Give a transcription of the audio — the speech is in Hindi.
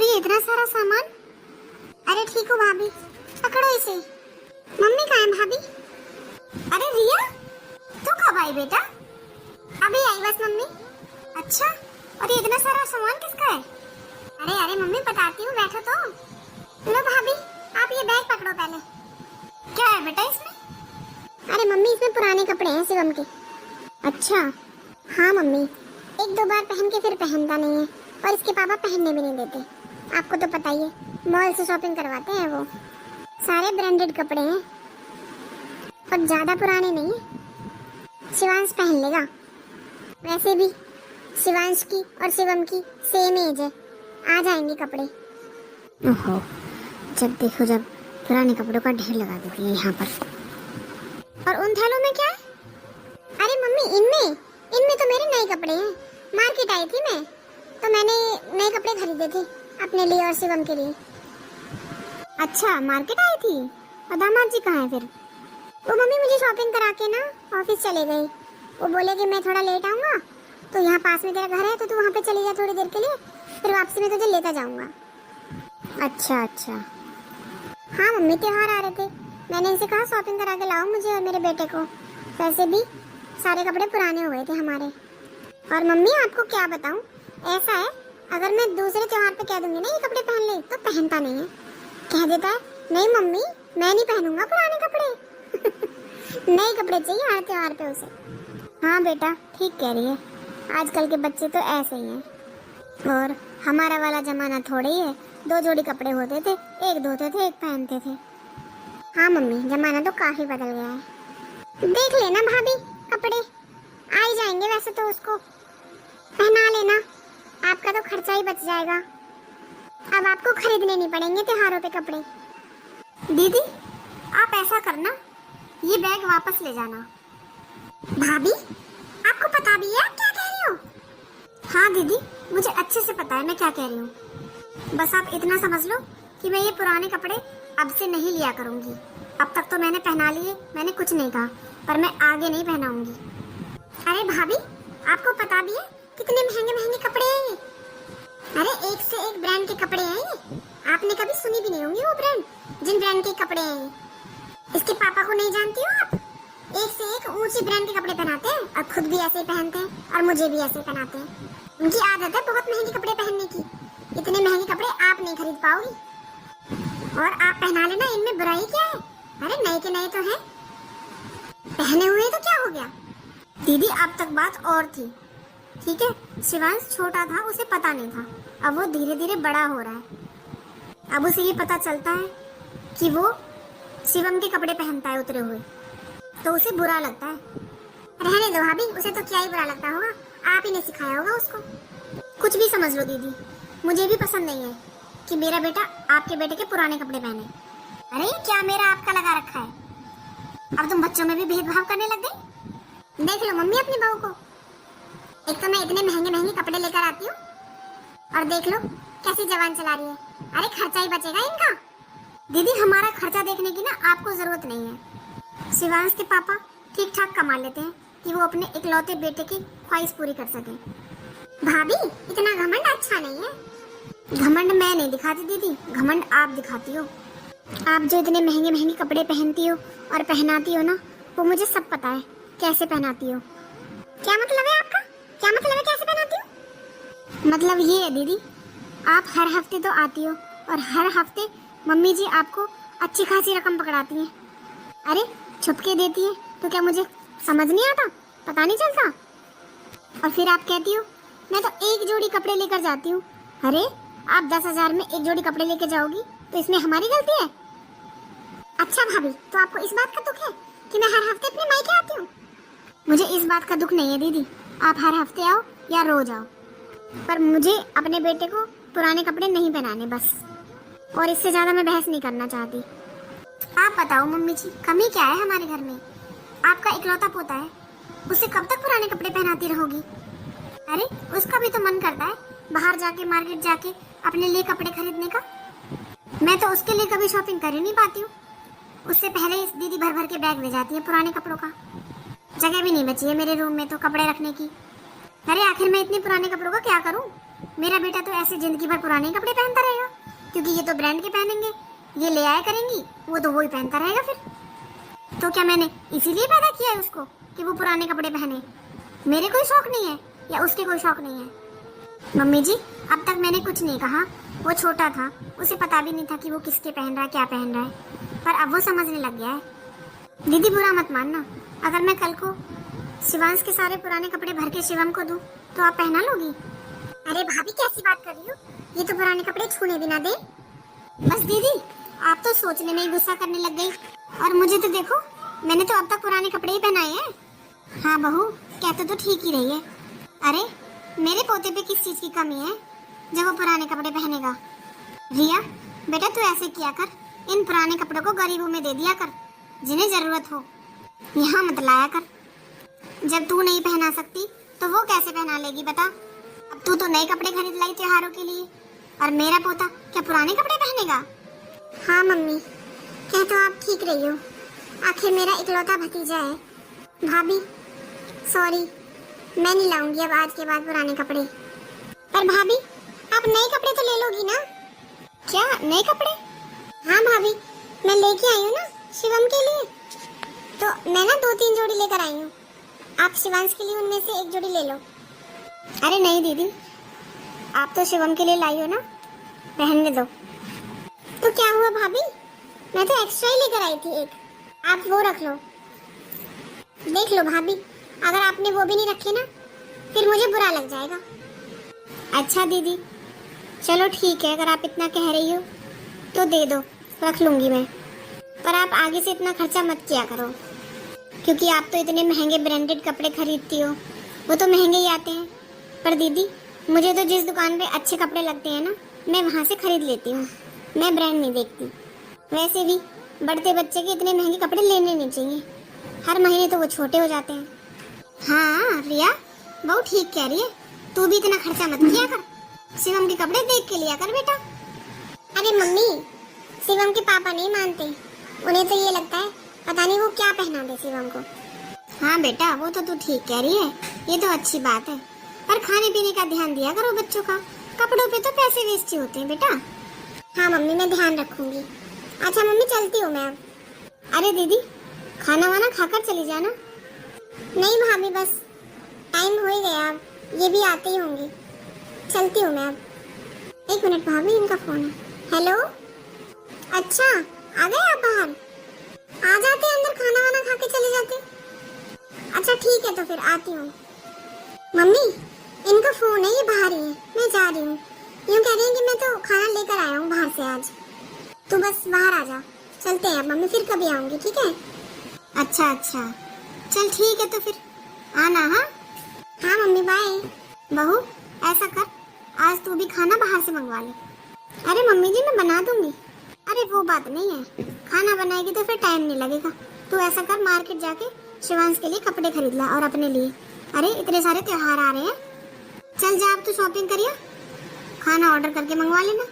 और ये इतना सारा सामान। अरे ठीक हो भाभी, पकड़ो इसे। मम्मी कहाँ है भाभी? अरे रिया, तू कब आई बेटा? अभी आई बस मम्मी। अच्छा, और ये इतना सारा सामान किसका है? अरे अरे मम्मी बताती हूँ, बैठो तो। लो भाभी, आप ये बैग पकड़ो पहले। क्या है बेटा इसमें? अरे मम्मी, इसमें पुराने कपड़े हैं शिवम के। अच्छा हाँ मम्मी, एक दो बार पहन के फिर पहनता नहीं है, और इसके पापा पहनने भी नहीं देते। आपको तो पता ही है, मॉल से शॉपिंग करवाते हैं वो। सारे ब्रांडेड कपड़े हैं और ज्यादा पुराने नहीं है। शिवांश पहन लेगा। वैसे भी शिवांश की और शिवम की सेम एज है, आ जाएंगे कपड़े। ओहो, जब देखो जब पुराने कपड़ों का ढेर लगा देती है यहाँ पर। और उन थैलों में क्या है? अरे मम्मी, इनमें तो मेरे नए कपड़े हैं। मार्केट आई थी मैं, तो मैंने नए कपड़े खरीदे थे अपने लिए और शिवम के लिए। अच्छा, मार्केट आई थी। और दामाद जी कहाँ हैं फिर? वो मम्मी मुझे शॉपिंग करा के ना ऑफिस चले गए। वो बोले कि मैं थोड़ा लेट आऊँगा, तो यहाँ पास में तेरा घर है तो तू वहाँ पे चली जा थोड़ी देर के लिए, फिर वापसी में तुझे लेता जाऊँगा। अच्छा अच्छा। हाँ मम्मी, त्योहार आ रहे थे, मैंने इनसे कहा शॉपिंग करा के लाओ मुझे और मेरे बेटे को। वैसे भी सारे कपड़े पुराने हो गए थे हमारे। और मम्मी आपको क्या बताऊं, ऐसा है अगर मैं दूसरे त्योहार पे कह दूंगी ना ये कपड़े पहन ले, तो पहनता नहीं है। कह देता है नहीं मम्मी, मैं नहीं पहनूंगा पुराने कपड़े। नए कपड़े चाहिए हर त्योहार पे उसे। हाँ बेटा, ठीक कह रही है, आजकल के बच्चे तो ऐसे ही हैं। और हमारा वाला जमाना थोड़े ही है, 2 जोड़ी कपड़े होते थे, एक धोते थे एक पहनते थे। हाँ मम्मी, जमाना तो काफी बदल गया है। देख लेना भाभी, कपड़े आ ही जाएंगे वैसे तो, उसको पहना लेना, आपका तो खर्चा ही बच जाएगा। अब आपको खरीदने नहीं पड़ेंगे त्योहारों पे कपड़े। दीदी आप ऐसा करना, ये बैग वापस ले जाना। भाभी आपको पता भी है आप क्या कह रही हो? हाँ दीदी, मुझे अच्छे से पता है मैं क्या कह रही हूँ। बस आप इतना समझ लो कि मैं ये पुराने कपड़े अब से नहीं लिया करूँगी। अब तक तो मैंने पहना लिए, मैंने कुछ नहीं कहा, पर मैं आगे नहीं पहनाऊंगी। अरे भाभी, आपको पता भी है कितने महंगे महंगे कपड़े हैं ये? अरे एक से एक ब्रांड के कपड़े हैं ये, आपने कभी सुनी भी नहीं होंगी वो ब्रांड, जिन ब्रांड के कपड़े हैं ये। इसके पापा को नहीं जानती हो आप? एक से एक ऊंची ब्रांड के कपड़े पहनाते हैं और खुद भी ऐसे ही पहनते हैं और मुझे भी ऐसे ही पहनाते हैं। उनकी आदत है बहुत महंगे कपड़े पहनने की। इतने महंगे कपड़े आप नहीं खरीद पाओगी। और आप पहना लेना, इनमें बुराई क्या है? अरे नए के नए तो हैं, पहने हुए तो क्या हो गया? दीदी अब तक बात और थी, ठीक है? शिवांश छोटा था, उसे पता नहीं था, अब वो धीरे धीरे बड़ा हो रहा है। अब उसे ये पता चलता है कि वो शिवम के कपड़े पहनता है उतरे हुए, तो उसे बुरा लगता है। रहने दो भाभी, उसे तो क्या ही बुरा लगता होगा, आप ही ने सिखाया होगा उसको। कुछ भी समझ लो दीदी, मुझे भी पसंद नहीं है कि मेरा बेटा आपके बेटे के पुराने कपड़े पहने। अरे क्या मेरा आपका लगा रखा है? अब तुम बच्चों में भी भेदभाव करने लग गई। देख लो मम्मी अपनी बहू को, एक तो मैं इतने महंगे महंगे कपड़े लेकर आती हूँ और देख लो कैसी जवान चला रही है। अरे खर्चा ही बचेगा इनका। दीदी हमारा खर्चा देखने की ना आपको जरूरत नहीं है। शिवांश के पापा ठीक ठाक कमा लेते हैं कि वो अपने इकलौते बेटे की ख्वाहिश पूरी कर सके। भाभी इतना घमंड अच्छा नहीं है। घमंड मैं नहीं दिखाती दीदी, घमंड आप दिखाती हो। आप जो इतने महंगे महंगे कपड़े पहनती हो और पहनाती हो ना, वो मुझे सब पता है कैसे पहनाती हो। क्या मतलब है आपका? क्या मतलब है कैसे पहनाती हो? मतलब ये है दीदी, आप हर हफ्ते तो आती हो और हर हफ्ते मम्मी जी आपको अच्छी खासी रकम पकड़ाती हैं। अरे छुप के देती है तो क्या मुझे समझ नहीं आता, पता नहीं चलता? और फिर आप कहती हो मैं तो एक जोड़ी कपड़े लेकर जाती हूँ। अरे आप 10,000 में एक जोड़ी कपड़े लेकर जाओगी तो इसमें हमारी गलती है? अच्छा भाभी, तो आपको इस बात का दुख है कि मैं हर हफ्ते अपने मायके आती हूँ? मुझे इस बात का दुख नहीं है दीदी, आप हर हफ्ते आओ या रोज आओ, पर मुझे अपने बेटे को पुराने कपड़े नहीं पहनाने बस। और इससे ज्यादा मैं बहस नहीं करना चाहती। आप बताओ मम्मी जी, कमी क्या है हमारे घर में? आपका इकलौता पोता है, उसे कब तक पुराने कपड़े पहनाती रहोगी? अरे उसका भी तो मन करता है बाहर जाके मार्केट जाके अपने लिए कपड़े खरीदने का। मैं तो उसके लिए कभी शॉपिंग कर ही नहीं पाती हूँ। उससे पहले इस दीदी भर भर के बैग ले जाती है पुराने कपड़ों का। जगह भी नहीं बची है मेरे रूम में तो कपड़े रखने की। अरे आखिर मैं इतने पुराने कपड़ों का क्या करूँ? मेरा बेटा तो ऐसे जिंदगी भर पुराने ही कपड़े पहनता रहेगा, क्योंकि ये तो ब्रांड के पहनेंगे, ये ले आया करेंगी, वो तो वही पहनता रहेगा फिर। तो क्या मैंने इसीलिए पैदा किया है उसको कि वो पुराने कपड़े पहने? मेरे कोई शौक नहीं है या उसके कोई शौक नहीं है? मम्मी जी, अब तक मैंने कुछ नहीं कहा। वो छोटा था, उसे पता भी नहीं था कि वो किसके पहन रहा है, क्या पहन रहा है, पर अब वो समझने लग गया है। दीदी बुरा मत मानना, अगर मैं कल को शिवांश के सारे पुराने कपड़े भर के शिवम को दूं तो आप पहना लोगी? अरे भाभी कैसी बात कर रही हो, ये तो पुराने कपड़े छूने भी ना दे। बस दीदी, आप तो सोचने में ही गुस्सा करने लग गई, और मुझे तो देखो, मैंने तो अब तक पुराने कपड़े ही पहनाए हैं। हाँ बहू, कहते तो ठीक ही रही है। अरे मेरे पोते पे किस चीज की कमी है जब वो पुराने कपड़े पहनेगा? रिया बेटा, तू ऐसे किया कर, इन पुराने कपड़ों को गरीबों में दे दिया कर, जिन्हें जरूरत हो, यहाँ मत लाया कर। जब तू नहीं पहना सकती तो वो कैसे पहना लेगी बता? अब तू तो नए कपड़े खरीद लाई त्योहारों के लिए, और मेरा पोता क्या पुराने कपड़े पहनेगा? हाँ मम्मी, कह तो आप ठीक रही हो, आखिर मेरा इकलौता भतीजा है। भाभी सॉरी, मैं नहीं लाऊंगी अब आज के बाद पुराने कपड़े। पर भाभी, आप नए कपड़े तो ले लोगी ना? क्या नए कपड़े? हाँ भाभी, मैं लेके आई हूँ ना शिवम के लिए, तो मैं ना 2-3 जोड़ी लेकर आई हूँ, आप शिवांश के लिए उनमें से एक जोड़ी ले लो। अरे नहीं दीदी, आप तो शिवम के लिए लाई हो ना, पहनने दो। तो क्या हुआ भाभी, मैं तो एक्स्ट्रा ही लेकर आई थी एक, आप वो रख लो। देख लो भाभी, अगर आपने वो भी नहीं रखे ना फिर मुझे बुरा लग जाएगा। अच्छा दीदी, चलो ठीक है, अगर आप इतना कह रही हो तो दे दो, रख लूंगी मैं। पर आप आगे से इतना खर्चा मत किया करो, क्योंकि आप तो इतने महंगे ब्रांडेड कपड़े खरीदती हो, वो तो महंगे ही आते हैं। पर दीदी, मुझे तो जिस दुकान पे अच्छे कपड़े लगते हैं ना, मैं वहाँ से खरीद लेती हूँ, मैं ब्रांड नहीं देखती। वैसे भी बढ़ते बच्चे के इतने महंगे कपड़े लेने नहीं चाहिए, हर महीने तो वो छोटे हो जाते हैं। हाँ रिया, बहू ठीक कह रही है, तू भी इतना खर्चा मत किया कर, शिवम के कपड़े देख के लिया कर बेटा। अरे मम्मी, शिवम के पापा नहीं मानते, उन्हें तो ये लगता है पता नहीं वो क्या पहना दे शिवम को। हाँ बेटा, वो तो तू ठीक कह रही है, ये तो अच्छी बात है, पर खाने पीने का ध्यान दिया करो बच्चों का, कपड़ों पे तो पैसे वेस्ट ही होते हैं बेटा। हाँ मम्मी, मैं ध्यान रखूंगी। अच्छा मम्मी, चलती हूँ मैं अब। अरे दीदी, खाना वाना खाकर चली जाना। नहीं भाभी, बस टाइम हो ही गया, अब ये भी आते ही होंगे, चलती हूँ मैं अब। 1 मिनट भाभी, इनका फोन है। हेलो, अच्छा आ गए आप बाहर? आ जाते अंदर, खाना वाना खा के चले जाते। अच्छा ठीक है, तो फिर आती हूँ। मम्मी, इनका फोन है, ये बाहर ही है, मैं जा रही हूँ। यूँ कह रही हैं कि मैं तो खाना लेकर आया हूँ बाहर से आज, तू बस बाहर आ जा, चलते हैं मम्मी, फिर कभी आऊँगी, ठीक है? अच्छा अच्छा, चल ठीक है, तो फिर आना। हाँ हाँ मम्मी, बाय। बहू ऐसा कर, आज तू भी खाना बाहर से मंगवा ले। अरे मम्मी जी, मैं बना दूंगी। अरे वो बात नहीं है, खाना बनाएगी तो फिर टाइम नहीं लगेगा। तू ऐसा कर, मार्केट जाके शिवांश के लिए कपड़े खरीद ला और अपने लिए। अरे इतने सारे त्योहार आ रहे हैं, चल जा अब तू शॉपिंग करिए, खाना ऑर्डर करके मंगवा लेना।